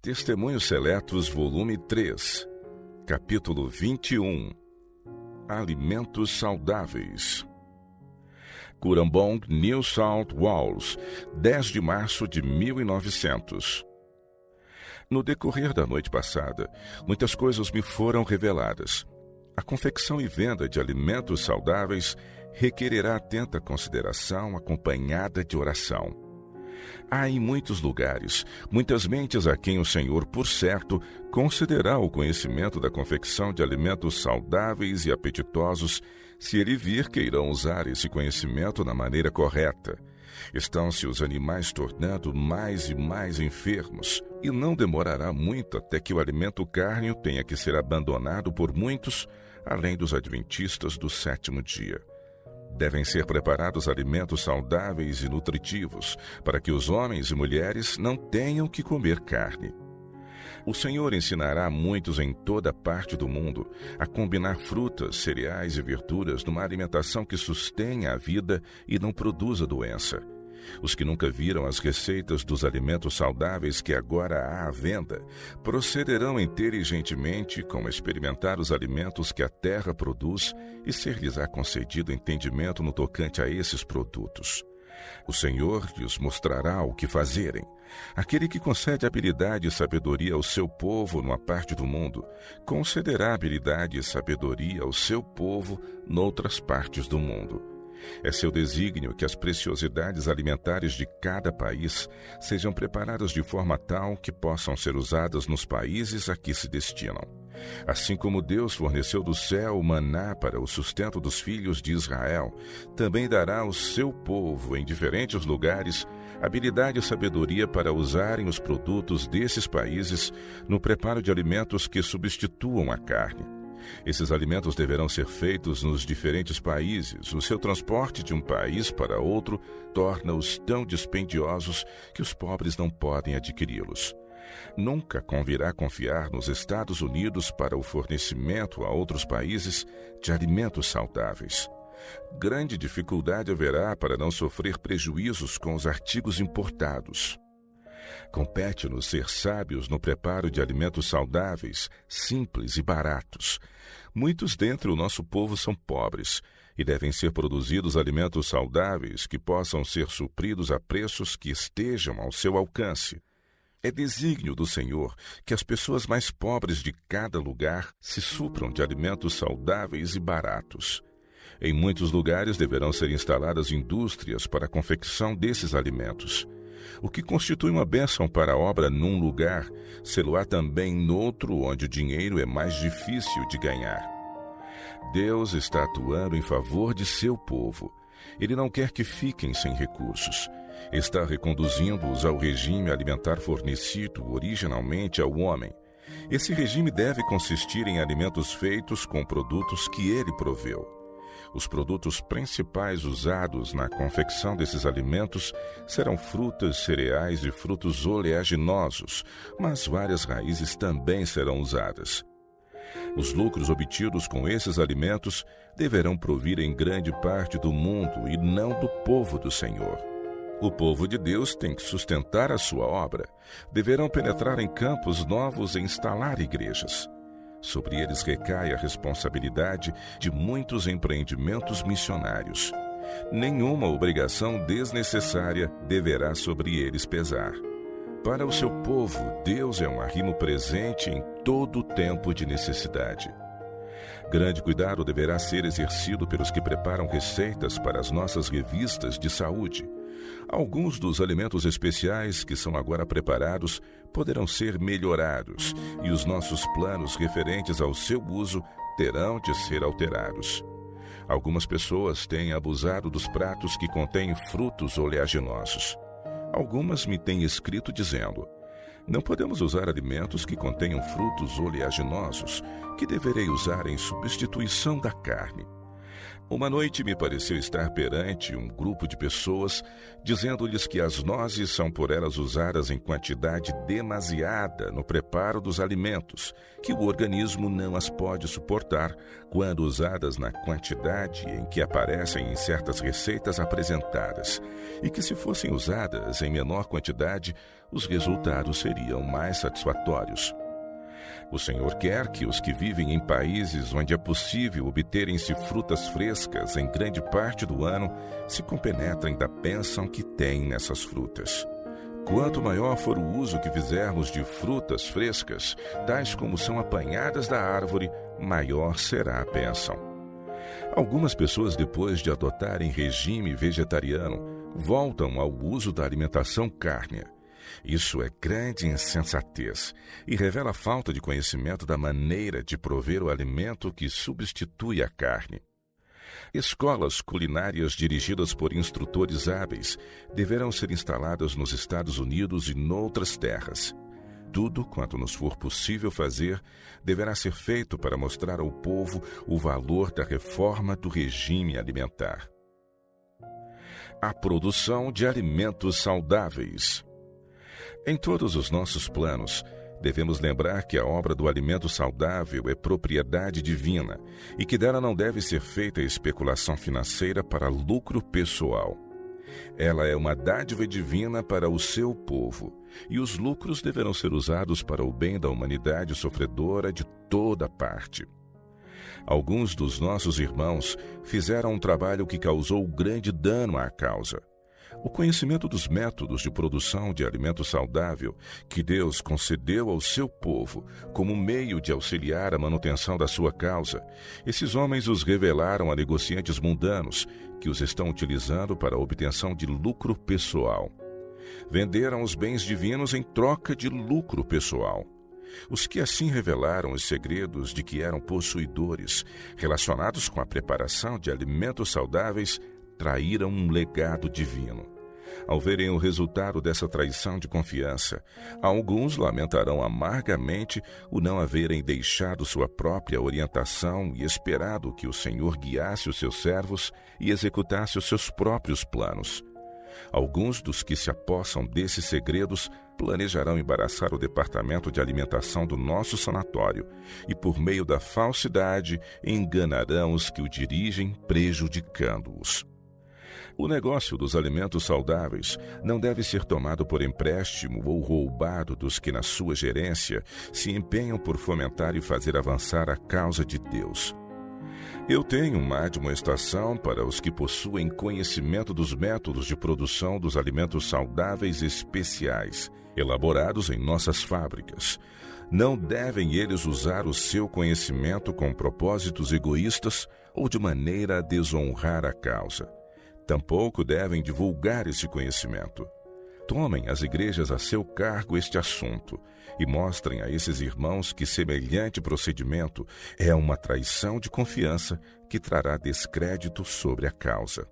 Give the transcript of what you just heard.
Testemunhos Seletos, volume 3, capítulo 21. Alimentos saudáveis. Curambong, New South Wales, 10 de março de 1900. No decorrer da noite passada, muitas coisas me foram reveladas. A confecção e venda de alimentos saudáveis requererá atenta consideração acompanhada de oração. Há em muitos lugares, muitas mentes a quem o Senhor, por certo, concederá o conhecimento da confecção de alimentos saudáveis e apetitosos, se ele vir que irão usar esse conhecimento da maneira correta. Estão-se os animais tornando mais e mais enfermos, e não demorará muito até que o alimento cárneo tenha que ser abandonado por muitos, além dos adventistas do sétimo dia. Devem ser preparados alimentos saudáveis e nutritivos, para que os homens e mulheres não tenham que comer carne. O Senhor ensinará muitos em toda parte do mundo a combinar frutas, cereais e verduras numa alimentação que sustenha a vida e não produza doença. Os que nunca viram as receitas dos alimentos saudáveis que agora há à venda procederão inteligentemente como experimentar os alimentos que a terra produz e ser-lhes-á concedido entendimento no tocante a esses produtos. O Senhor lhes mostrará o que fazerem. Aquele que concede habilidade e sabedoria ao seu povo numa parte do mundo, concederá habilidade e sabedoria ao seu povo noutras partes do mundo. É seu desígnio que as preciosidades alimentares de cada país sejam preparadas de forma tal que possam ser usadas nos países a que se destinam. Assim como Deus forneceu do céu o maná para o sustento dos filhos de Israel, também dará ao seu povo em diferentes lugares habilidade e sabedoria para usarem os produtos desses países no preparo de alimentos que substituam a carne. Esses alimentos deverão ser feitos nos diferentes países. O seu transporte de um país para outro torna-os tão dispendiosos que os pobres não podem adquiri-los. Nunca convirá confiar nos Estados Unidos para o fornecimento a outros países de alimentos saudáveis. Grande dificuldade haverá para não sofrer prejuízos com os artigos importados. Compete-nos ser sábios no preparo de alimentos saudáveis, simples e baratos. Muitos dentre o nosso povo são pobres e devem ser produzidos alimentos saudáveis que possam ser supridos a preços que estejam ao seu alcance. É desígnio do Senhor que as pessoas mais pobres de cada lugar se supram de alimentos saudáveis e baratos. Em muitos lugares deverão ser instaladas indústrias para a confecção desses alimentos. O que constitui uma bênção para a obra num lugar, sê-lo-á também noutro onde o dinheiro é mais difícil de ganhar. Deus está atuando em favor de seu povo. Ele não quer que fiquem sem recursos. Está reconduzindo-os ao regime alimentar fornecido originalmente ao homem. Esse regime deve consistir em alimentos feitos com produtos que ele proveu. Os produtos principais usados na confecção desses alimentos serão frutas, cereais e frutos oleaginosos, mas várias raízes também serão usadas. Os lucros obtidos com esses alimentos deverão provir em grande parte do mundo e não do povo do Senhor. O povo de Deus tem que sustentar a sua obra. Deverão penetrar em campos novos e instalar igrejas. Sobre eles recai a responsabilidade de muitos empreendimentos missionários. Nenhuma obrigação desnecessária deverá sobre eles pesar. Para o seu povo, Deus é um arrimo presente em todo o tempo de necessidade. Grande cuidado deverá ser exercido pelos que preparam receitas para as nossas revistas de saúde. Alguns dos alimentos especiais que são agora preparados poderão ser melhorados e os nossos planos referentes ao seu uso terão de ser alterados. Algumas pessoas têm abusado dos pratos que contêm frutos oleaginosos. Algumas me têm escrito dizendo: não podemos usar alimentos que contenham frutos oleaginosos, que deverei usar em substituição da carne. Uma noite me pareceu estar perante um grupo de pessoas, dizendo-lhes que as nozes são por elas usadas em quantidade demasiada no preparo dos alimentos, que o organismo não as pode suportar quando usadas na quantidade em que aparecem em certas receitas apresentadas, e que se fossem usadas em menor quantidade, os resultados seriam mais satisfatórios. O Senhor quer que os que vivem em países onde é possível obterem-se frutas frescas em grande parte do ano se compenetrem da bênção que têm nessas frutas. Quanto maior for o uso que fizermos de frutas frescas, tais como são apanhadas da árvore, maior será a bênção. Algumas pessoas, depois de adotarem regime vegetariano, voltam ao uso da alimentação cárnea. Isso é grande insensatez e revela a falta de conhecimento da maneira de prover o alimento que substitui a carne. Escolas culinárias dirigidas por instrutores hábeis deverão ser instaladas nos Estados Unidos e noutras terras. Tudo quanto nos for possível fazer deverá ser feito para mostrar ao povo o valor da reforma do regime alimentar. A produção de alimentos saudáveis. Em todos os nossos planos, devemos lembrar que a obra do alimento saudável é propriedade divina e que dela não deve ser feita especulação financeira para lucro pessoal. Ela é uma dádiva divina para o seu povo, e os lucros deverão ser usados para o bem da humanidade sofredora de toda parte. Alguns dos nossos irmãos fizeram um trabalho que causou grande dano à causa. O conhecimento dos métodos de produção de alimento saudável que Deus concedeu ao seu povo como meio de auxiliar a manutenção da sua causa, esses homens os revelaram a negociantes mundanos que os estão utilizando para a obtenção de lucro pessoal. Venderam os bens divinos em troca de lucro pessoal. Os que assim revelaram os segredos de que eram possuidores relacionados com a preparação de alimentos saudáveis traíram um legado divino. Ao verem o resultado dessa traição de confiança, alguns lamentarão amargamente o não haverem deixado sua própria orientação e esperado que o Senhor guiasse os seus servos e executasse os seus próprios planos. Alguns dos que se apossam desses segredos planejarão embaraçar o departamento de alimentação do nosso sanatório e, por meio da falsidade, enganarão os que o dirigem, prejudicando-os. O negócio dos alimentos saudáveis não deve ser tomado por empréstimo ou roubado dos que, na sua gerência, se empenham por fomentar e fazer avançar a causa de Deus. Eu tenho uma admoestação para os que possuem conhecimento dos métodos de produção dos alimentos saudáveis especiais, elaborados em nossas fábricas. Não devem eles usar o seu conhecimento com propósitos egoístas ou de maneira a desonrar a causa. Tampouco devem divulgar esse conhecimento. Tomem as igrejas a seu cargo este assunto e mostrem a esses irmãos que semelhante procedimento é uma traição de confiança que trará descrédito sobre a causa.